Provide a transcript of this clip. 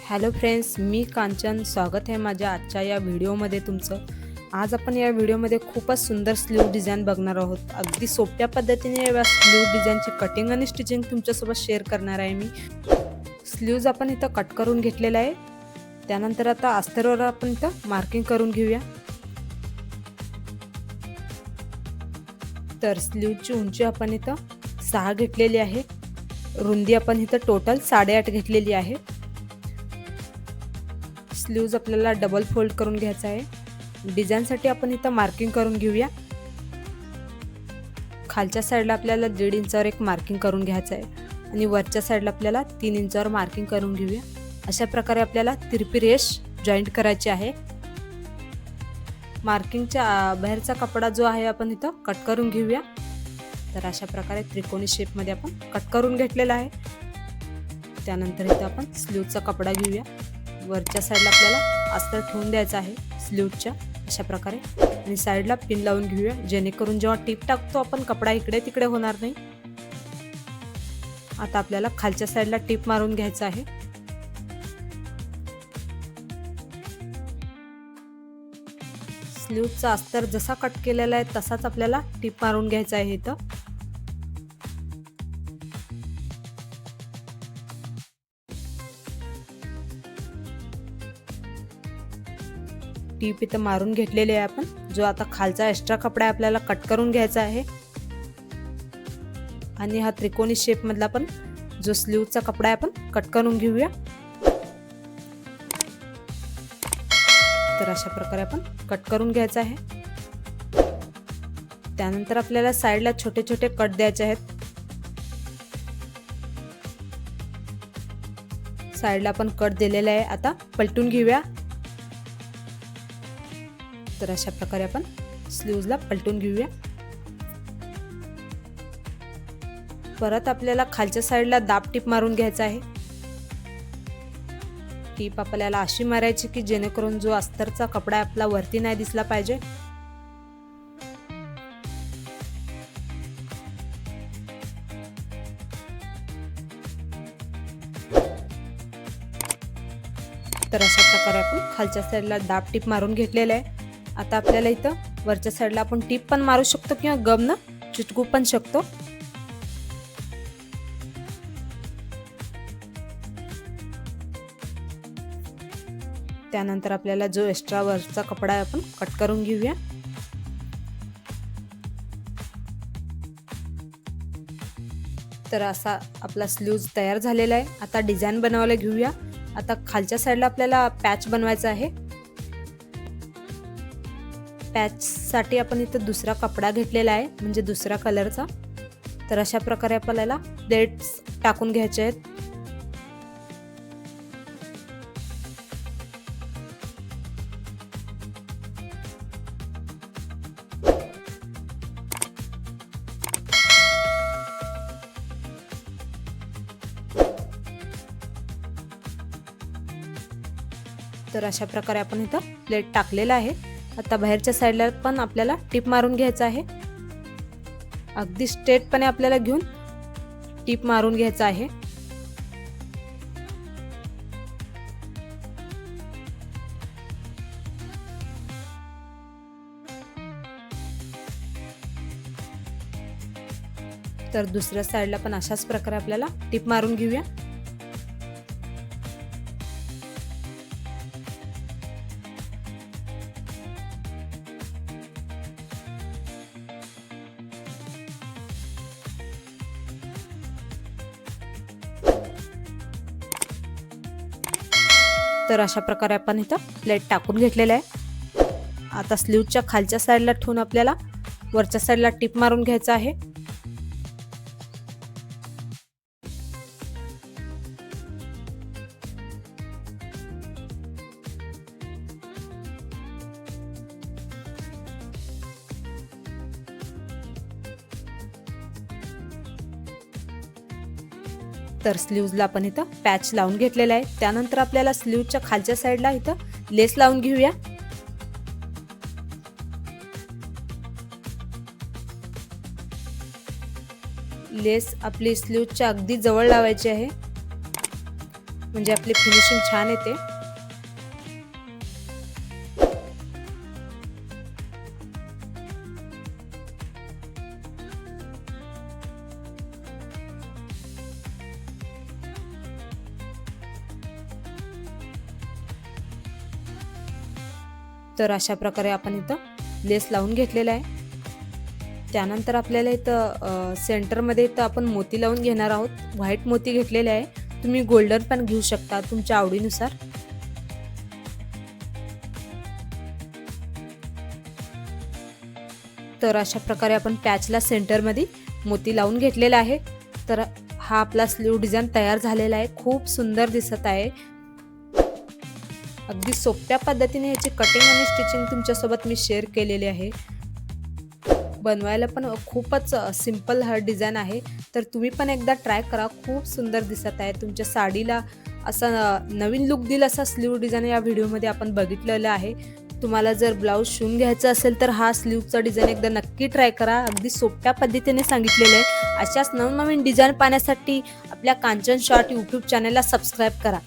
Hello friends, मी कांचन. स्वागत आहे माझ्या आजच्या या व्हिडिओमध्ये तुमचं. आज आपण या व्हिडिओमध्ये खूपच सुंदर स्लीव डिझाईन बघणार आहोत. अगदी सोप्या पद्धतीने या स्लीव डिझाईनची कटिंग आणि स्टिचिंग तुमच्यासोबत शेअर करणार आहे मी. स्लीव्ज आपण इथं कट करून घेतलेला आहे. त्यानंतर आता अस्तरवर आपण इथं मार्किंग करून घेऊया. तर स्लीवची उंची आपण इथं 6 घेतलेली आहे. रुंदी आपण इथं टोटल 8.5 घेतलेली आहे. स्लीव्ज आपल्याला डबल फोल्ड करून घ्यायचा आहे. डिझाईनसाठी आपण इथं मार्किंग करून घेऊया. खालच्या साईडला आपल्याला 1.5 इंचावर एक मार्किंग करून घ्यायचं आहे आणि वरच्या साईडला आपल्याला 3 इंचावर मार्किंग करून घेऊया. अशा प्रकारे आपल्याला तिरपी रेष जॉईंट करायची आहे. मार्किंगच्या बाहेरचा कपडा जो आहे आपण इथं कट करून घेऊया. तर अशा प्रकारे त्रिकोणी शेपमध्ये आपण कट करून घेतलेला आहे. त्यानंतर इथं आपण स्लीवचा कपडा घेऊया. वरच्या साईडला आपल्याला अस्तर ठेवून द्यायचं आहे स्लीवच्या अशा प्रकारे आणि साईडला पिन लावून घेऊया, जेणेकरून जेव्हा टीप टाकतो आपण कपडा इकडे तिकडे होणार नाही. आता आपल्याला खालच्या साईडला टीप मारून घ्यायचं आहे. स्लीवचा अस्तर जसा कट केलेला आहे तसाच आपल्याला टीप मारून घ्यायचा आहे. इथं टीप इथं मारून घेतलेली आहे आपण. जो आता खालचा एक्स्ट्रा कपडा आहे आपल्याला कट करून घ्यायचा आहे आणि हा त्रिकोणी शेप मधला पण जो स्लीवचा कपडा आहे आपण कट करून घेऊया. तर अशा प्रकारे आपण कट करून घ्यायचा आहे. त्यानंतर आपल्याला साईडला छोटे छोटे कट द्यायचे आहेत. साईडला आपण कट दिलेला आहे. आता पलटून घेऊया. तर अशा प्रकारे आपण स्लीव्जला पलटून घेऊया. परत आपल्याला खालच्या साईडला दाब टीप मारून घ्यायचा आहे. टीप आपल्याला अशी मारायची की जेणेकरून जो अस्तरचा कपडा आपला वरती नाही दिसला पाहिजे. तर अशा प्रकारे आपण खालच्या साईडला दाब टीप मारून घेतलेला आहे. आता आपल्याला इथं वरच्या साईडला आपण टीप पण मारू शकतो किंवा गमनं चिटकू पण शकतो. त्यानंतर आपल्याला जो एक्स्ट्रा वरचा कपडा आहे आपण कट करून घेऊया. तर असा आपला स्लीव्ज तयार झालेला आहे. आता डिझाईन बनवायला घेऊया. आता खालच्या साईडला आपल्याला पॅच बनवायचा आहे. पॅच साठी आपण इथं दुसरा कपडा घेतलेला आहे, म्हणजे दुसरा कलरचा. तर अशा प्रकारे आपल्याला प्लेट्स टाकून घ्यायचे आहेत. तर अशा प्रकारे आपण इथं प्लेट टाकलेला आहे. आता बाहेरच्या साईडला पण आपल्याला टीप मारून घ्यायचं आहे. अगदी स्ट्रेटपणे आपल्याला घेऊन टीप मारून घ्यायचं आहे. तर दुसऱ्या साईडला पण अशाच प्रकारे आपल्याला टीप मारून घेऊया. तर अशा प्रकारे आपण इथं प्लेट टाकून घेतलेला आहे. आता स्लीवच्या खालच्या साईडला ठेवून आपल्याला वरच्या साईडला टीप मारून घ्यायचं आहे. तर स्लीव्जला आपण इथं पॅच लावून घेतलेला आहे. त्यानंतर आपल्याला स्लीवच्या खालच्या साईडला इथं लेस लावून घेऊया. लेस आपली स्लीवच्या अगदी जवळ लावायची आहे. म्हणजे आपली फिनिशिंग छान येते. तर अशा प्रकारे आपण इथं लेस लावून घेतलेला आहे. त्यानंतर आपल्याला इथं सेंटरमध्ये इथं आपण मोती लावून घेणार आहोत. व्हाईट मोती घेतलेले आहे. तुम्ही गोल्डन पण घेऊ शकता तुमच्या आवडीनुसार. तर अशा प्रकारे आपण पॅचला सेंटरमध्ये मोती लावून घेतलेला आहे. तर हा आपला स्लीव डिझाइन तयार झालेला आहे. खूप सुंदर दिसत आहे. अगदी सोप्या पद्धतीने याची कटिंग आणि स्टिचिंग तुमच्यासोबत मी शेअर केलेली आहे. बनवायला पण खूपच सिंपल हा डिझाइन आहे. तर तुम्ही पण एकदा ट्राय करा. खूप सुंदर दिसत आहे. तुमच्या साडीला असा नवीन लुक दिल असा स्लीव डिझाइन या व्हिडिओमध्ये आपण बघितलेलं आहे. तुम्हाला जर ब्लाऊज शिवून घ्यायचा असेल तर हा स्लीवचा डिझाइन एकदा नक्की ट्राय करा. अगदी सोप्या पद्धतीने सांगितलेलं आहे. अशाच नवनवीन डिझाइन पाहण्यासाठी आपल्या कांचन शॉर्ट यूट्यूब चॅनलला सबस्क्राईब करा.